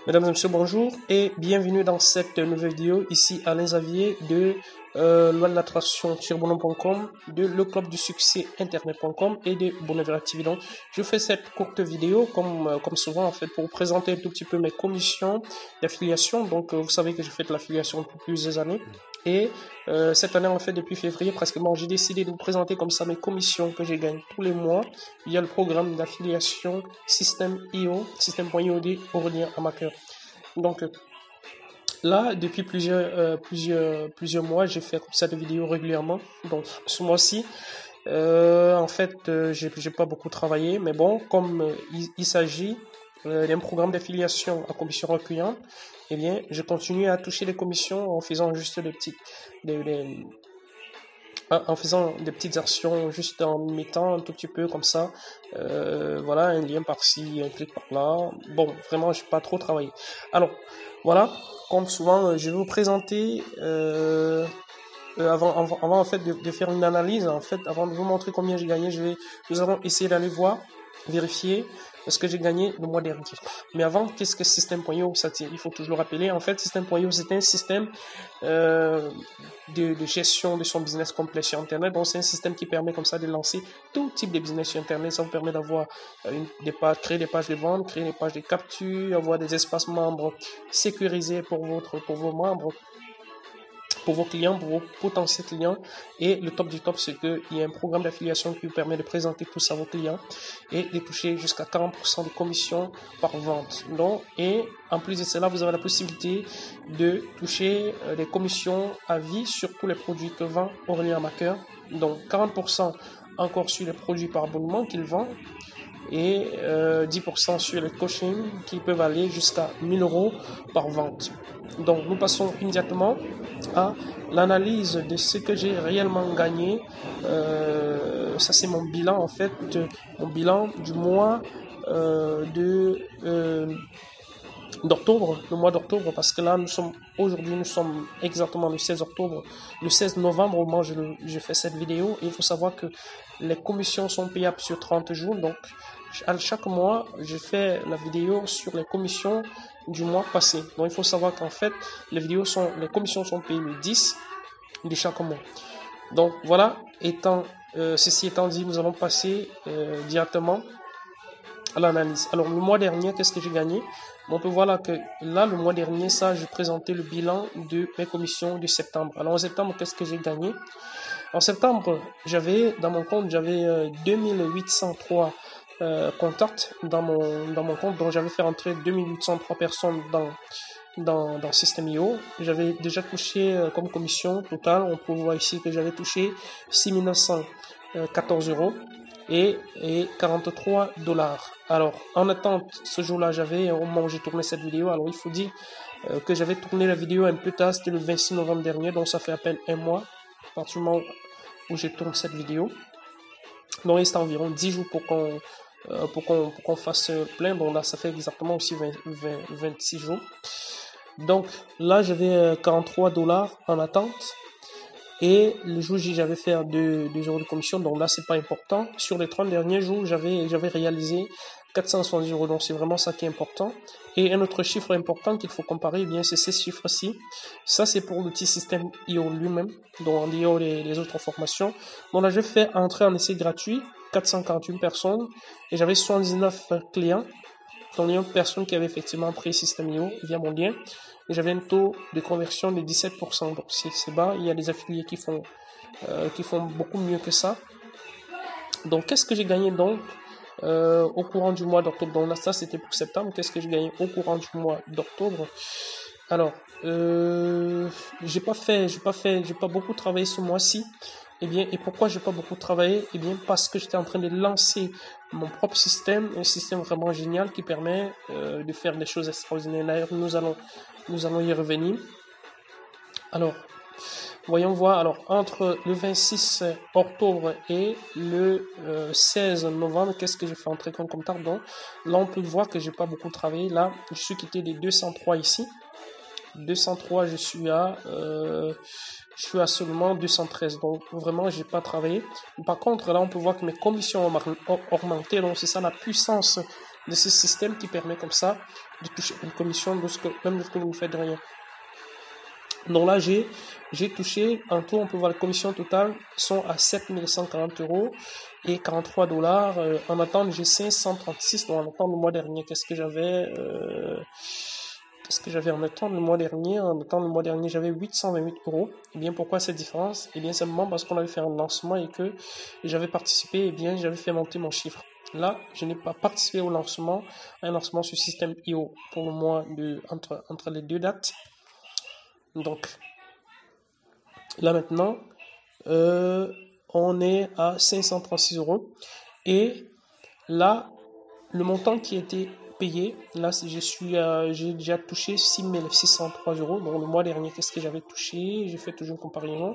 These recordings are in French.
Mesdames et messieurs, bonjour et bienvenue dans cette nouvelle vidéo. Ici Alain Xavier de Loi de l'attraction sur bonhomme.com, de le club du succès internet.com et de Bonheur TV. Donc, je fais cette courte vidéo comme souvent en fait pour vous présenter un tout petit peu mes commissions d'affiliation. Donc, vous savez que j'ai fait de l'affiliation depuis plusieurs années et cette année en fait depuis février presque, j'ai décidé de vous présenter comme ça mes commissions que j'ai gagnées tous les mois via le programme d'affiliation System.io Aurélien Amaker. Donc là, depuis plusieurs mois, j'ai fait comme ça des vidéos régulièrement. Donc ce mois-ci, en fait, j'ai pas beaucoup travaillé, mais bon, comme il s'agit d'un programme d'affiliation à commission recueillante, eh bien, je continue à toucher les commissions en faisant juste en faisant des petites actions, juste en mettant un tout petit peu comme ça, voilà, un lien par-ci, un clic par-là. Bon, vraiment, je n'ai pas trop travaillé. Alors, voilà, comme souvent, je vais vous présenter, avant en fait de faire une analyse, en fait, avant de vous montrer combien j'ai gagné, nous allons essayer d'aller voir, vérifier ce que j'ai gagné le mois dernier. Mais avant, qu'est-ce que System.io? Il faut toujours rappeler, en fait, System.io, c'est un système de gestion de son business complet sur Internet. Donc, c'est un système qui permet comme ça de lancer tout type de business sur Internet. Ça vous permet d'avoir créer des pages de vente, créer des pages de capture, avoir des espaces membres sécurisés pour vos membres, pour vos clients, pour vos potentiels clients. Et le top du top, c'est qu'il y a un programme d'affiliation qui vous permet de présenter tout ça à vos clients et de toucher jusqu'à 40% de commission par vente. Donc, et en plus de cela, vous avez la possibilité de toucher des commissions à vie sur tous les produits que vend Aurélien Amaker. Donc, 40% encore sur les produits par abonnement qu'il vend et 10% sur les coachings qui peuvent aller jusqu'à 1000 € par vente. Donc nous passons immédiatement à l'analyse de ce que j'ai réellement gagné. Ça c'est mon bilan en fait, mon bilan du mois d'octobre, le mois d'octobre, parce que là aujourd'hui nous sommes exactement le 16 octobre, le 16 novembre au moment où je fais cette vidéo. Et il faut savoir que les commissions sont payables sur 30 jours, donc à chaque mois je fais la vidéo sur les commissions du mois passé. Donc il faut savoir qu'en fait les commissions sont payées le 10 de chaque mois. Donc voilà, ceci étant dit, nous allons passer directement à l'analyse. Alors le mois dernier, qu'est-ce que j'ai gagné? On peut voir là que là, le mois dernier, ça, j'ai présenté le bilan de mes commissions de septembre. Alors en septembre, qu'est-ce que j'ai gagné? En septembre, dans mon compte, j'avais 2803 contacts dans mon compte, donc j'avais fait entrer 2803 personnes dans System.io. J'avais déjà touché comme commission totale, on peut voir ici que j'avais touché 6914 € et 43 $. Alors, en attente, ce jour-là, au moment où j'ai tourné cette vidéo, alors il faut dire que j'avais tourné la vidéo un peu tard, c'était le 26 novembre dernier, donc ça fait à peine un mois, à partir du moment où j'ai tourné cette vidéo. Donc, il reste environ 10 jours pour qu'on fasse plein. Bon, là, ça fait exactement aussi 26 jours. Donc, là, j'avais 43 $ en attente. Et le jour J, j'avais fait 2 € de commission, donc là, c'est pas important. Sur les 30 derniers jours, j'avais réalisé 470 €, donc c'est vraiment ça qui est important. Et un autre chiffre important qu'il faut comparer, eh bien, c'est ces chiffres-ci. Ça, c'est pour l'outil System.io lui-même, donc en dehors les autres formations. Donc là, j'ai fait entrer en essai gratuit 441 personnes et j'avais 79 clients. Donc, il y a une personne qui avait effectivement pris System.io via mon lien. Et j'avais un taux de conversion de 17%. Donc, c'est bas. Il y a des affiliés qui font beaucoup mieux que ça. Donc, qu'est-ce que j'ai gagné donc au courant du mois d'octobre? Donc, là, ça, c'était pour septembre. Qu'est-ce que j'ai gagné au courant du mois d'octobre? Alors, j'ai pas beaucoup travaillé ce mois-ci. Eh bien, et pourquoi j'ai pas beaucoup travaillé? Eh bien, parce que j'étais en train de lancer mon propre système, un système vraiment génial qui permet de faire des choses extraordinaires. D'ailleurs, nous allons y revenir. Alors, voyons voir. Alors, entre le 26 octobre et le 16 novembre, qu'est-ce que j'ai fait entrer comme tard? Donc, là, on peut voir que j'ai pas beaucoup travaillé. Là, je suis quitté des 203 ici. 203, je suis à seulement 213, donc vraiment j'ai pas travaillé. Par contre là on peut voir que mes commissions ont augmenté, donc c'est ça la puissance de ce système qui permet comme ça de toucher une commission même lorsque vous ne faites rien. Donc là, j'ai touché, en tout, on peut voir les commissions totales sont à 7140 € et 43 dollars. En attente, j'ai 536. Donc en attente, le mois dernier, qu'est-ce que j'avais en attente le mois dernier? En attente le mois dernier, j'avais 828 €. Et bien, pourquoi cette différence? Et bien, simplement parce qu'on avait fait un lancement et que j'avais participé, et bien, j'avais fait monter mon chiffre. Là, je n'ai pas participé au lancement, un lancement sur System.io pour le mois entre les deux dates. Donc, là maintenant, on est à 536 €. Et là, le montant qui a été payé, là, j'ai déjà touché 6603 €. Donc, le mois dernier, qu'est-ce que j'avais touché? J'ai fait toujours une comparaison.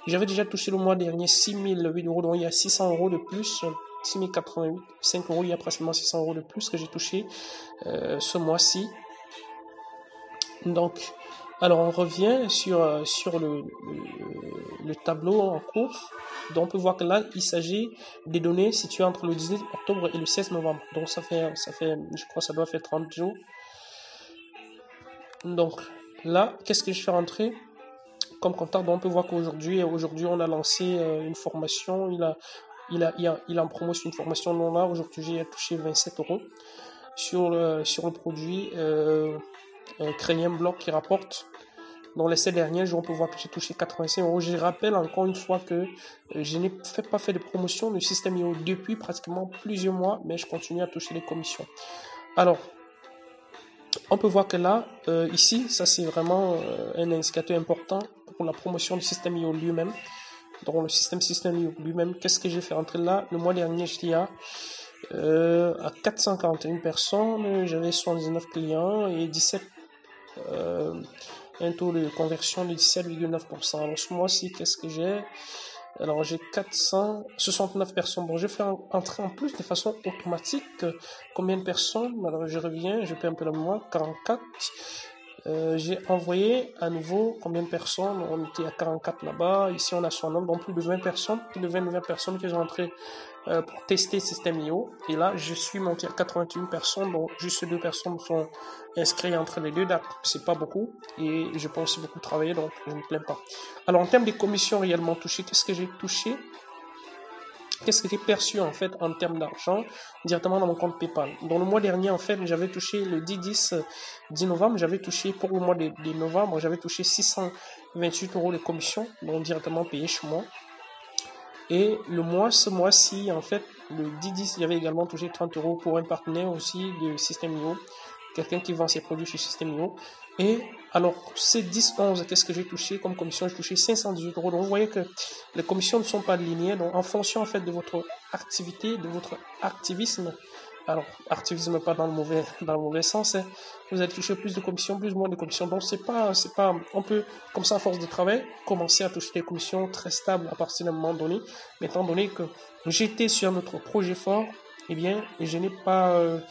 J'avais déjà touché le mois dernier 6008 €. Donc, il y a 600 € de plus. 6085 €. Il y a pratiquement 600 € de plus que j'ai touché ce mois-ci. Donc, alors on revient sur le tableau en cours. Donc on peut voir que là, il s'agit des données situées entre le 18 octobre et le 16 novembre. Donc ça fait, je crois que ça doit faire 30 jours. Donc là, qu'est-ce que je fais rentrer comme contact? Donc on peut voir qu'aujourd'hui, on a lancé une formation. Il a en promo sur une formation. Non, là, aujourd'hui, j'ai touché 27 € sur le produit. Créer un blog qui rapporte. Dans les 7 derniers jours, on peut voir que j'ai touché 85 €. Je rappelle encore une fois que je n'ai pas fait de promotion de System.io depuis pratiquement plusieurs mois, mais je continue à toucher les commissions. Alors, on peut voir que là, ici, ça c'est vraiment un indicateur important pour la promotion du System.io lui-même. Donc le System.io lui-même, qu'est-ce que j'ai fait rentrer là? Le mois dernier, j'étais à 441 personnes, j'avais 79 clients et 17 un taux de conversion de 17,9%. Alors ce mois-ci, qu'est-ce que j'ai? Alors j'ai 469 personnes. Bon, je fais entrer en plus de façon automatique combien de personnes. Alors je reviens, je paie un peu la mémoire, 44. J'ai envoyé à nouveau combien de personnes? On était à 44 là-bas. Ici on a son nombre, donc plus de 20 personnes, plus de 20 personnes qui sont entrées pour tester System.io. Et là, je suis monté à 81 personnes, donc juste 2 personnes sont inscrites entre les deux dates. C'est pas beaucoup et je peux aussi beaucoup travailler, donc je ne me plains pas. Alors, en termes de commissions réellement touchées, qu'est-ce que j'ai touché? Qu'est-ce que j'ai perçu en fait en termes d'argent directement dans mon compte PayPal? Dans le mois dernier, en fait, j'avais touché le 10 novembre, j'avais touché pour le mois de novembre, j'avais touché 628 € de commissions, donc directement payé chez moi. Et ce mois-ci, en fait, le 10, j'avais également touché 30 € pour un partenaire aussi de System.io, quelqu'un qui vend ses produits sur System.io. Et alors, ces 10-11, qu'est-ce que j'ai touché comme commission? J'ai touché 518 €. Donc, vous voyez que les commissions ne sont pas linéaires. Donc, en fonction, en fait, de votre activité, de votre activisme, alors, activisme pas dans le mauvais sens, hein. Vous allez toucher plus de commissions, plus ou moins de commissions. Donc, c'est pas, on peut, comme ça, à force de travail, commencer à toucher des commissions très stables à partir d'un moment donné. Mais étant donné que j'étais sur notre projet fort, eh bien, j'ai pas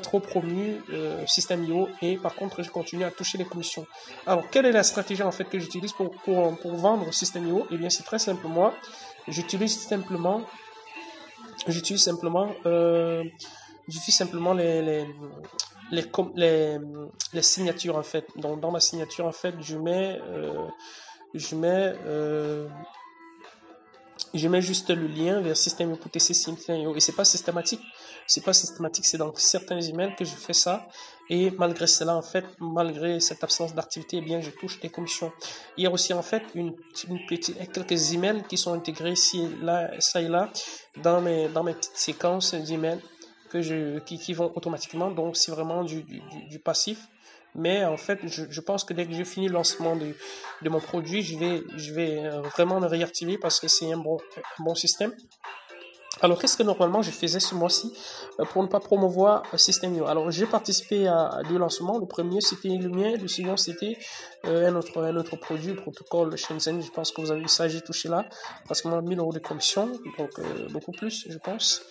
trop promu System.io et par contre, je continue à toucher les commissions. Alors, quelle est la stratégie, en fait, que j'utilise pour vendre System.io? Eh bien, c'est très simple. Moi, j'utilise simplement les signatures en fait. Donc dans ma signature en fait, je mets juste le lien vers System.io pour tester System.io et c'est pas systématique, c'est dans certains emails que je fais ça et malgré cela en fait, malgré cette absence d'activité, eh bien je touche des commissions. Il y a aussi en fait quelques emails qui sont intégrés ici là, ça et là dans mes petites séquences d'emails qui vont automatiquement, donc c'est vraiment du passif. Mais en fait, je pense que dès que j'ai fini le lancement de mon produit, je vais vraiment le réactiver parce que c'est un bon système. Alors, qu'est-ce que normalement je faisais ce mois-ci pour ne pas promouvoir System.io? Alors, j'ai participé à 2 lancements. Le premier, c'était le mien. Le second, c'était un autre produit, le protocole Shenzhen. Je pense que vous avez vu ça. J'ai touché là pratiquement 1000 € de commission, donc beaucoup plus, je pense.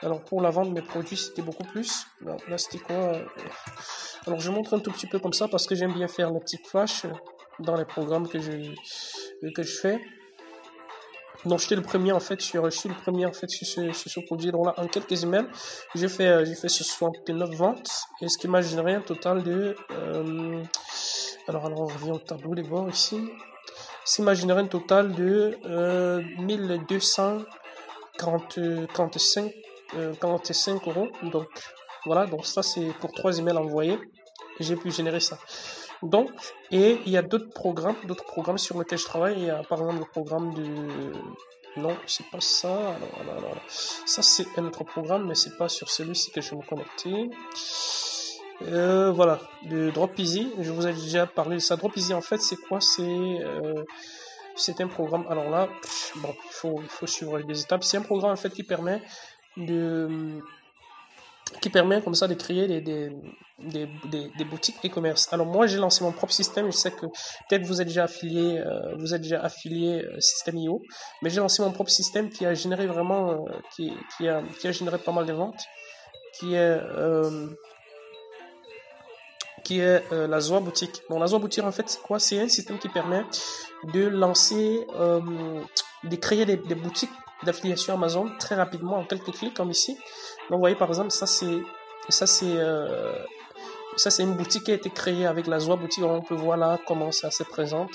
Alors, pour la vente de mes produits, c'était beaucoup plus. Alors, là, c'était quoi? Alors, je montre un tout petit peu comme ça parce que j'aime bien faire les petites flashs dans les programmes que je fais. Donc, j'étais le premier en fait je suis le premier en fait sur ce produit. Donc là, en quelques emails, j'ai fait 69 ventes et ce qui m'a généré un total de alors on revient au tableau des bords ici. Ce qui m'a généré un total de 1245 €. Donc voilà, donc ça c'est pour 3 emails envoyés. J'ai pu générer ça. Donc, et il y a d'autres programmes sur lesquels je travaille. Il y a par exemple le programme de... Non, c'est pas ça. Alors. Ça, c'est un autre programme, mais c'est pas sur celui-ci que je vais me connecter. Voilà, de Drop Easy. Je vous ai déjà parlé de ça. Drop Easy, en fait, c'est quoi? C'est un programme. Alors là, bon, il faut suivre les étapes. C'est un programme, en fait, qui permet comme ça de créer des boutiques e-commerce. Alors moi j'ai lancé mon propre système, je sais que peut-être vous êtes déjà affilié System.io, mais j'ai lancé mon propre système qui a généré vraiment qui a généré pas mal de ventes, qui est la Zoa Boutique. Donc la Zoa Boutique en fait c'est quoi? C'est un système qui permet de lancer de créer des boutiques d'affiliation Amazon très rapidement en quelques clics comme ici. Donc vous voyez par exemple ça c'est une boutique qui a été créée avec la Zoa Boutique. On peut voir là comment ça se présente.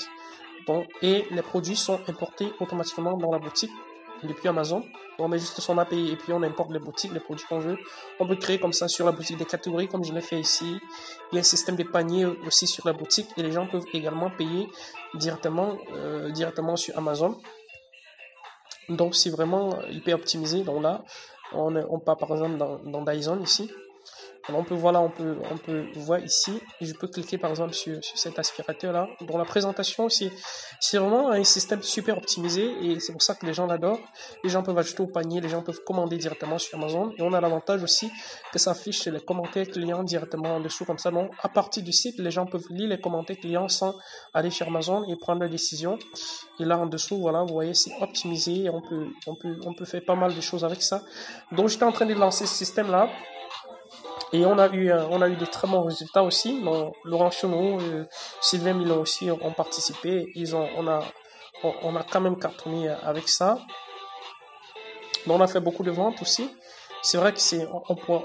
Bon, et les produits sont importés automatiquement dans la boutique depuis Amazon. On met juste son API et puis on importe les produits qu'on veut. On peut créer comme ça sur la boutique des catégories comme je l'ai fait ici. Il y a un système de panier aussi sur la boutique et les gens peuvent également payer directement sur Amazon. Donc c'est vraiment hyper optimisé. Donc là, on part par exemple dans Dyson ici. Alors on peut voir là, on peut voir ici, et je peux cliquer par exemple sur cet aspirateur là. Dans la présentation, c'est vraiment un système super optimisé et c'est pour ça que les gens l'adorent. Les gens peuvent ajouter au panier, les gens peuvent commander directement sur Amazon et on a l'avantage aussi que ça affiche les commentaires clients directement en dessous comme ça. Donc à partir du site, les gens peuvent lire les commentaires clients sans aller sur Amazon et prendre la décision. Et là en dessous, voilà, vous voyez, c'est optimisé et on peut faire pas mal de choses avec ça. Donc j'étais en train de lancer ce système là. Et on a eu de très bons résultats aussi. Donc, Laurent Chenot, Sylvain Milon aussi ont participé. On a quand même cartonné avec ça. Donc, on a fait beaucoup de ventes aussi. C'est vrai que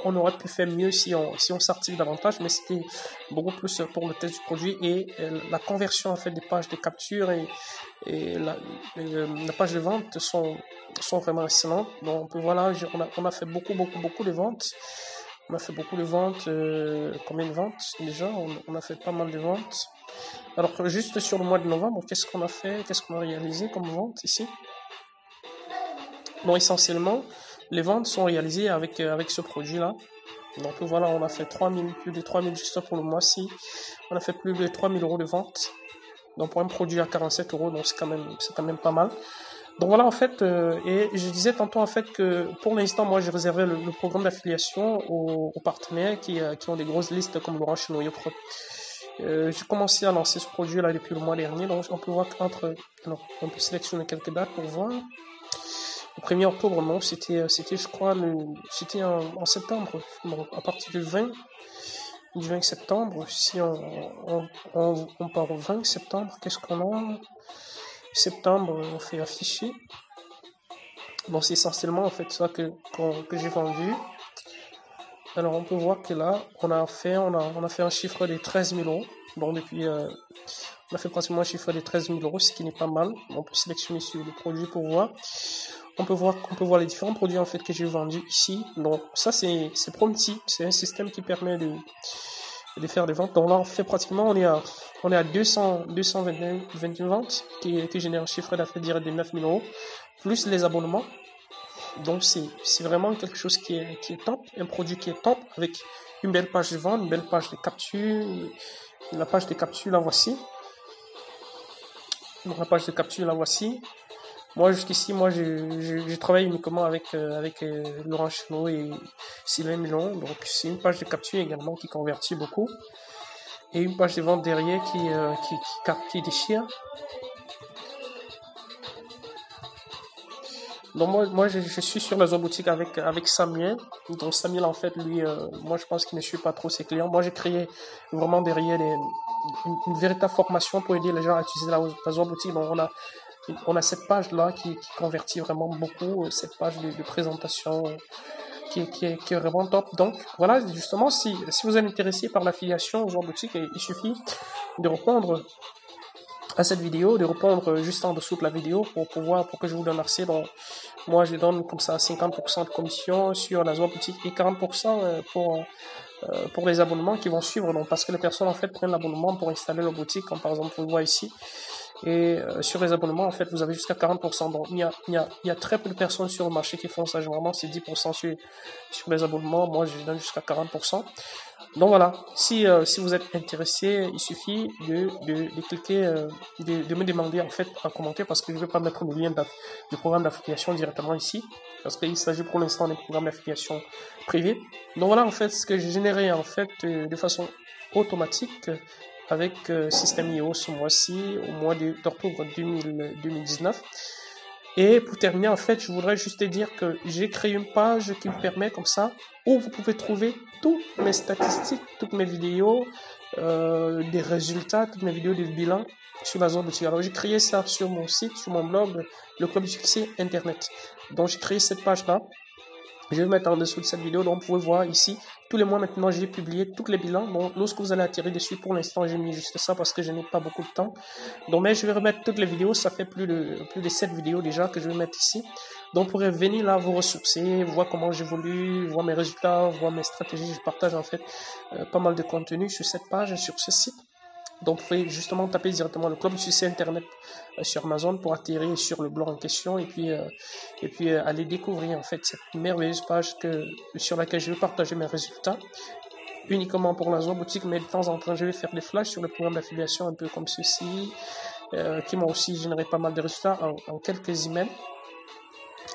on aurait pu faire mieux si on s'articule davantage, mais c'était beaucoup plus pour le test du produit et la conversion en fait des pages de capture et la page de vente sont vraiment excellentes. Donc, on peut voir là, on a fait beaucoup de ventes. On a fait beaucoup de ventes. Combien de ventes déjà? On a fait pas mal de ventes. Alors, juste sur le mois de novembre, qu'est-ce qu'on a fait? Qu'est-ce qu'on a réalisé comme vente ici? Bon, essentiellement, les ventes sont réalisées avec ce produit-là. Donc voilà, on a fait plus de 3000 juste pour le mois-ci. On a fait plus de 3000 € de vente. Donc pour un produit à 47 €, donc c'est quand même pas mal. Donc voilà en fait, et je disais tantôt en fait que pour l'instant moi j'ai réservé le programme d'affiliation aux partenaires qui ont des grosses listes comme Laurent Chenot et autres. J'ai commencé à lancer ce produit là depuis le mois dernier, donc on peut voir on peut sélectionner quelques dates pour voir. Le 1er octobre, non, c'était je crois c'était en septembre. Donc à partir du 20 septembre, si on part au 20 septembre, qu'est-ce qu'on a? Septembre, on fait afficher. Bon, c'est essentiellement en fait ça que j'ai vendu. Alors on peut voir que là, on a fait un chiffre de 13 000 €. Bon, depuis, on a fait pratiquement un chiffre de 13 000 €, ce qui n'est pas mal. On peut sélectionner sur le produit pour voir. On peut voir les différents produits en fait que j'ai vendus ici. Donc ça c'est Prompty, c'est un système qui permet de faire des ventes. Donc là on fait pratiquement on est à 221 ventes qui génèrent un chiffre d'affaires direct de 9 000 € plus les abonnements. Donc c'est vraiment quelque chose qui est top, un produit qui est top avec une belle page de vente, une belle page de capture. La page de capture la voici. Donc la page de capture la voici. Moi jusqu'ici je travaille uniquement avec Laurent Chenot et Sylvain Milon. Donc c'est une page de capture également qui convertit beaucoup et une page de vente derrière qui déchire. Donc moi je suis sur la Zoa Boutique avec Samuel. Donc Samuel en fait lui moi je pense qu'il ne suit pas trop ses clients. Moi j'ai créé vraiment derrière une véritable formation pour aider les gens à utiliser la Zoa Boutique. Donc on a on a cette page-là qui convertit vraiment beaucoup, cette page de présentation qui est vraiment top. Donc voilà, justement, si vous êtes intéressé par l'affiliation aux boutique, il suffit de répondre à cette vidéo, de répondre juste en dessous de la vidéo pour que je vous donne accès. Donc moi je donne comme ça 50% de commission sur la zone boutique et 40% pour les abonnements qui vont suivre. Donc parce que les personnes en fait prennent l'abonnement pour installer leur boutique, comme par exemple vous le voyez ici. Et sur les abonnements, en fait, vous avez jusqu'à 40%. Donc, il y a très peu de personnes sur le marché qui font ça. Généralement, c'est 10% sur les abonnements. Moi, je donne jusqu'à 40%. Donc, voilà. Si vous êtes intéressé, il suffit de cliquer, de me demander, en fait, en commentaire, parce que je ne vais pas mettre le lien du programme d'affiliation directement ici, parce qu'il s'agit pour l'instant d'un programme d'affiliation privé. Donc, voilà, en fait, ce que j'ai généré, en fait, de façon automatique, avec System.io ce mois-ci, au mois d'octobre 2019. Et pour terminer, en fait, je voudrais juste te dire que j'ai créé une page qui me permet comme ça, où vous pouvez trouver toutes mes statistiques, toutes mes vidéos, des résultats, toutes mes vidéos de bilan sur la zone boutique. Alors j'ai créé ça sur mon site, sur mon blog, le Club du Succès Internet. Donc j'ai créé cette page-là. Je vais mettre en dessous de cette vidéo, donc vous pouvez voir ici, tous les mois maintenant j'ai publié tous les bilans. Donc lorsque vous allez atterrir dessus, pour l'instant j'ai mis juste ça parce que je n'ai pas beaucoup de temps. Donc mais je vais remettre toutes les vidéos, ça fait plus de 7 vidéos déjà que je vais mettre ici. Donc vous pourrez venir là vous ressourcer, voir comment j'évolue, voir mes résultats, voir mes stratégies. Je partage en fait pas mal de contenu sur cette page, sur ce site. Donc, vous pouvez justement taper directement le Club du Succès Internet sur Amazon pour atterrir sur le blog en question et puis aller découvrir en fait cette merveilleuse page sur laquelle je vais partager mes résultats uniquement pour la zone boutique, mais de temps en temps je vais faire des flashs sur le programme d'affiliation un peu comme ceci qui m'ont aussi généré pas mal de résultats en quelques emails.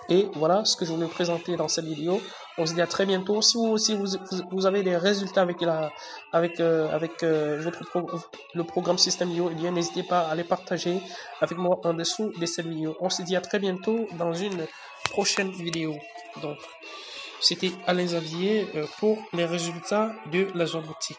Et voilà ce que je voulais vous présenter dans cette vidéo. On se dit à très bientôt. Si vous avez des résultats avec le programme System.io, eh bien n'hésitez pas à les partager avec moi en dessous de cette vidéo. On se dit à très bientôt dans une prochaine vidéo. Donc, c'était Alain Xavier pour les résultats de la zone boutique.